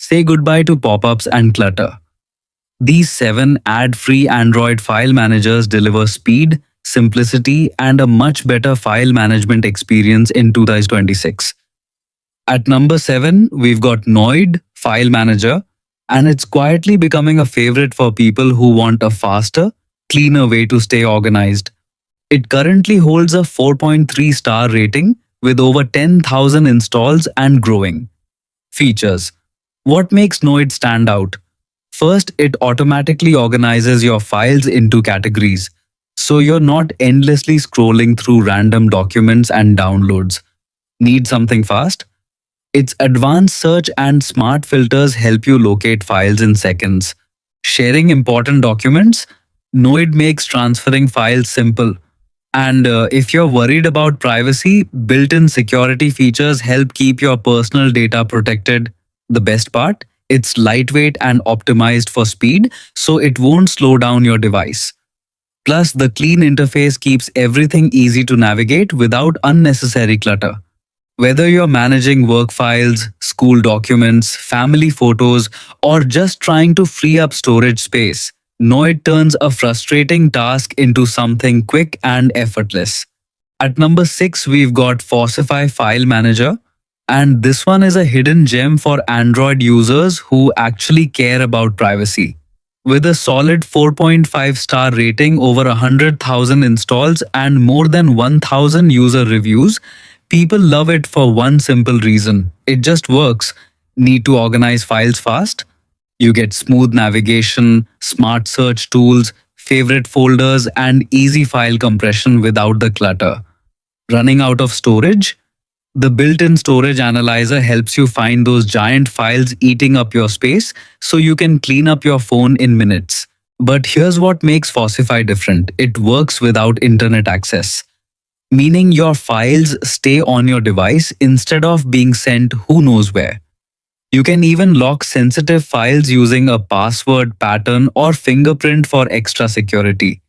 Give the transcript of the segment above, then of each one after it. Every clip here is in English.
Say goodbye to pop-ups and clutter. These 7 ad-free Android file managers deliver speed, simplicity, and a much better file management experience in 2026. At number 7, we've got Nid File Manager, and it's quietly becoming a favorite for people who want a faster, cleaner way to stay organized. It currently holds a 4.3 star rating with over 10,000 installs and growing. Features. What makes Nid stand out? First, it automatically organizes your files into categories, so you're not endlessly scrolling through random documents and downloads. Need something fast? Its advanced search and smart filters help you locate files in seconds. Sharing important documents? Nid makes transferring files simple. And if you're worried about privacy, built-in security features help keep your personal data protected. The best part? It's lightweight and optimized for speed, so it won't slow down your device. Plus, the clean interface keeps everything easy to navigate without unnecessary clutter. Whether you're managing work files, school documents, family photos, or just trying to free up storage space, Nid turns a frustrating task into something quick and effortless. At number 6, we've got Fossify File Manager, and this one is a hidden gem for Android users who actually care about privacy. With a solid 4.5 star rating, over 100,000 installs, and more than 1,000 user reviews, people love it for one simple reason. It just works. Need to organize files fast? You get smooth navigation, smart search tools, favorite folders, and easy file compression without the clutter. Running out of storage? The built-in storage analyzer helps you find those giant files eating up your space so you can clean up your phone in minutes. But here's what makes Fossify different. It works without internet access, meaning your files stay on your device instead of being sent who knows where. You can even lock sensitive files using a password, pattern, or fingerprint for extra security.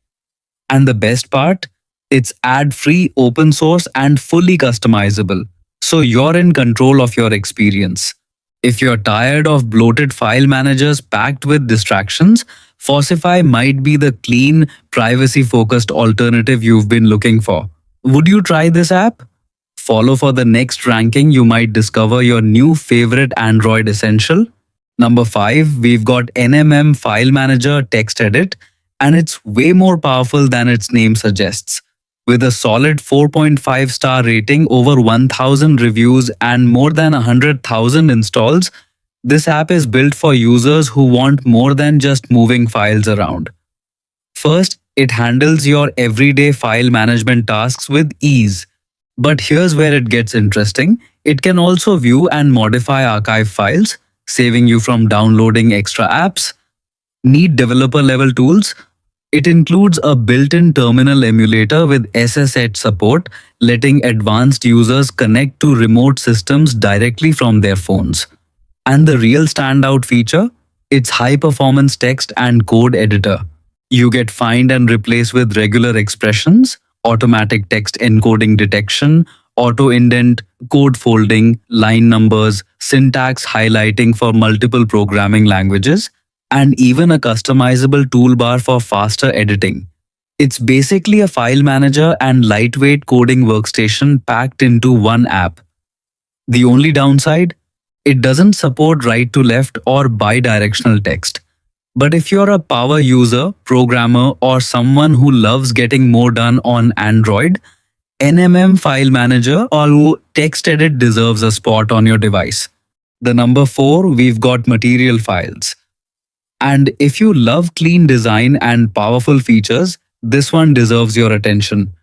And the best part? It's ad-free, open source, and fully customizable, so you're in control of your experience. If you're tired of bloated file managers packed with distractions, Fossify might be the clean, privacy-focused alternative you've been looking for. Would you try this app? Follow for the next ranking. You might discover your new favorite Android essential. Number 5, we've got NMM File Manager Text Edit, and it's way more powerful than its name suggests. With a solid 4.5 star rating, over 1,000 reviews, and more than 100,000 installs, this app is built for users who want more than just moving files around. First, it handles your everyday file management tasks with ease. But here's where it gets interesting. It can also view and modify archive files, saving you from downloading extra apps. Need developer level tools? It includes a built-in terminal emulator with SSH support, letting advanced users connect to remote systems directly from their phones. And the real standout feature? Its high-performance text and code editor. You get find and replace with regular expressions, automatic text encoding detection, auto-indent, code folding, line numbers, syntax highlighting for multiple programming languages, and even a customizable toolbar for faster editing. It's basically a file manager and lightweight coding workstation packed into one app. The only downside? It doesn't support right to left or bi-directional text. But if you're a power user, programmer, or someone who loves getting more done on Android, NMM File Manager or Text Edit deserves a spot on your device. The number 4, we've got Material Files. And if you love clean design and powerful features, this one deserves your attention.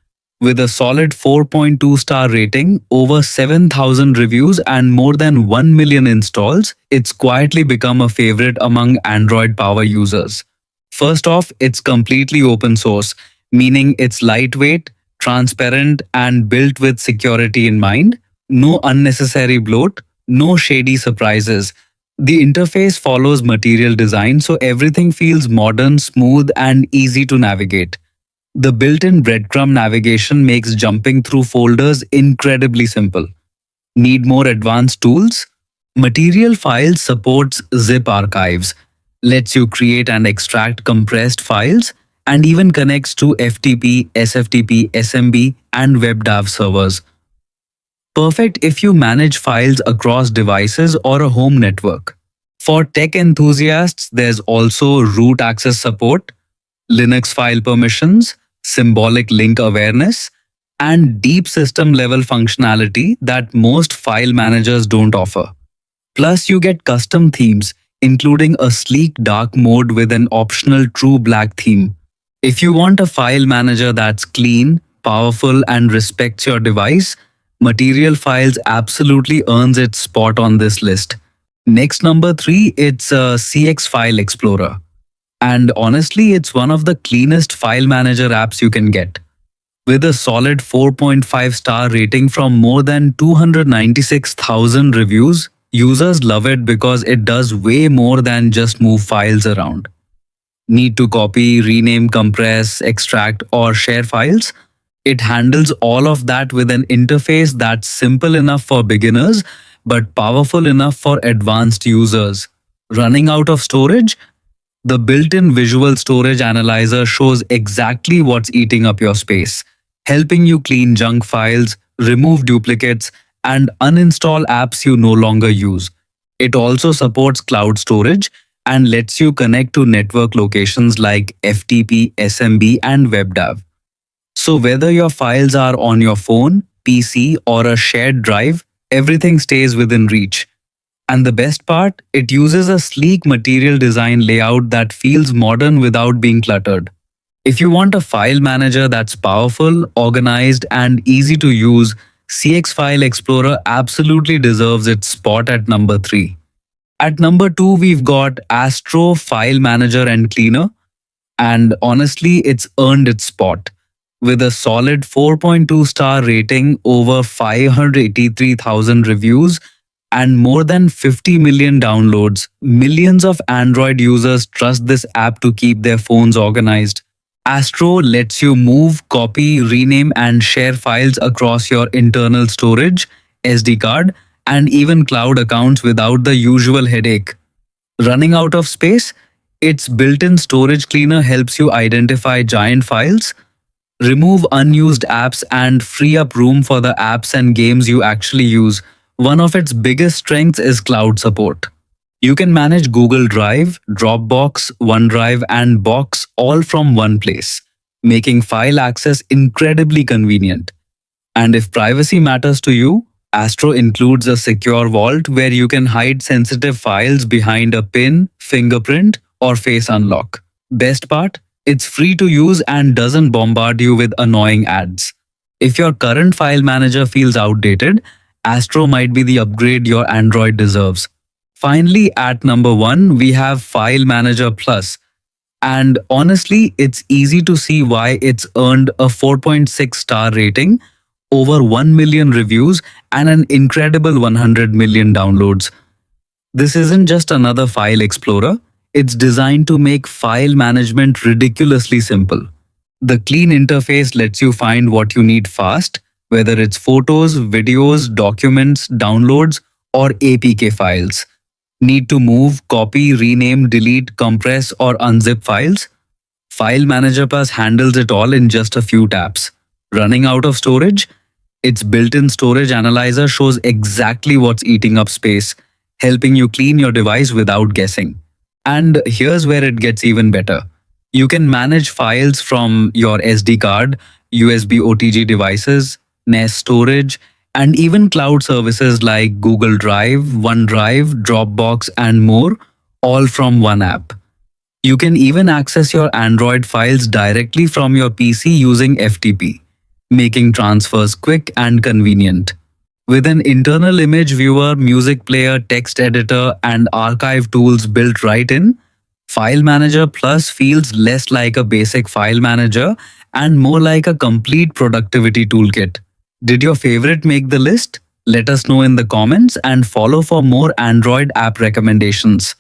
With a solid 4.2 star rating, over 7,000 reviews, and more than 1 million installs, it's quietly become a favorite among Android power users. First off, it's completely open source, meaning it's lightweight, transparent, and built with security in mind. No unnecessary bloat, no shady surprises. The interface follows material design, so everything feels modern, smooth, and easy to navigate. The built-in breadcrumb navigation makes jumping through folders incredibly simple. Need more advanced tools? Material Files supports zip archives, lets you create and extract compressed files, and even connects to FTP, SFTP, SMB, and WebDAV servers. Perfect if you manage files across devices or a home network. For tech enthusiasts, there's also root access support, Linux file permissions, symbolic link awareness, and deep system level functionality that most file managers don't offer. Plus, you get custom themes, including a sleek dark mode with an optional true black theme. If you want a file manager that's clean, powerful, and respects your device, Material Files absolutely earns its spot on this list. Next, number 3, it's a CX File Explorer. And honestly, it's one of the cleanest file manager apps you can get. With a solid 4.5-star rating from more than 296,000 reviews, users love it because it does way more than just move files around. Need to copy, rename, compress, extract, or share files? It handles all of that with an interface that's simple enough for beginners but powerful enough for advanced users. Running out of storage? The built-in visual storage analyzer shows exactly what's eating up your space, helping you clean junk files, remove duplicates, and uninstall apps you no longer use. It also supports cloud storage and lets you connect to network locations like FTP, SMB, and WebDAV. So whether your files are on your phone, PC, or a shared drive, everything stays within reach. And the best part, it uses a sleek material design layout that feels modern without being cluttered. If you want a file manager that's powerful, organized, and easy to use, CX File Explorer absolutely deserves its spot at number 3. At number 2, we've got Astro File Manager and Cleaner, and honestly, it's earned its spot. With a solid 4.2-star rating, over 583,000 reviews, and more than 50 million downloads, millions of Android users trust this app to keep their phones organized. Astro lets you move, copy, rename, and share files across your internal storage, SD card, and even cloud accounts without the usual headache. Running out of space? Its built-in storage cleaner helps you identify giant files, remove unused apps, and free up room for the apps and games you actually use. One of its biggest strengths is cloud support. You can manage Google Drive, Dropbox, OneDrive, and Box all from one place, making file access incredibly convenient. And if privacy matters to you, Astro includes a secure vault where you can hide sensitive files behind a PIN, fingerprint, or face unlock. Best part? It's free to use and doesn't bombard you with annoying ads. If your current file manager feels outdated, Astro might be the upgrade your Android deserves. Finally, at number 1, we have File Manager Plus. And honestly, it's easy to see why it's earned a 4.6-star rating, over 1 million reviews, and an incredible 100 million downloads. This isn't just another file explorer, it's designed to make file management ridiculously simple. The clean interface lets you find what you need fast, whether it's photos, videos, documents, downloads, or APK files. Need to move, copy, rename, delete, compress, or unzip files? File Manager Plus handles it all in just a few taps. Running out of storage? Its built-in storage analyzer shows exactly what's eating up space, helping you clean your device without guessing. And here's where it gets even better. You can manage files from your SD card, USB OTG devices, NAS storage, and even cloud services like Google Drive, OneDrive, Dropbox, and more, all from one app. You can even access your Android files directly from your PC using FTP, making transfers quick and convenient. With an internal image viewer, music player, text editor, and archive tools built right in, File Manager Plus feels less like a basic file manager and more like a complete productivity toolkit. Did your favorite make the list? Let us know in the comments and follow for more Android app recommendations.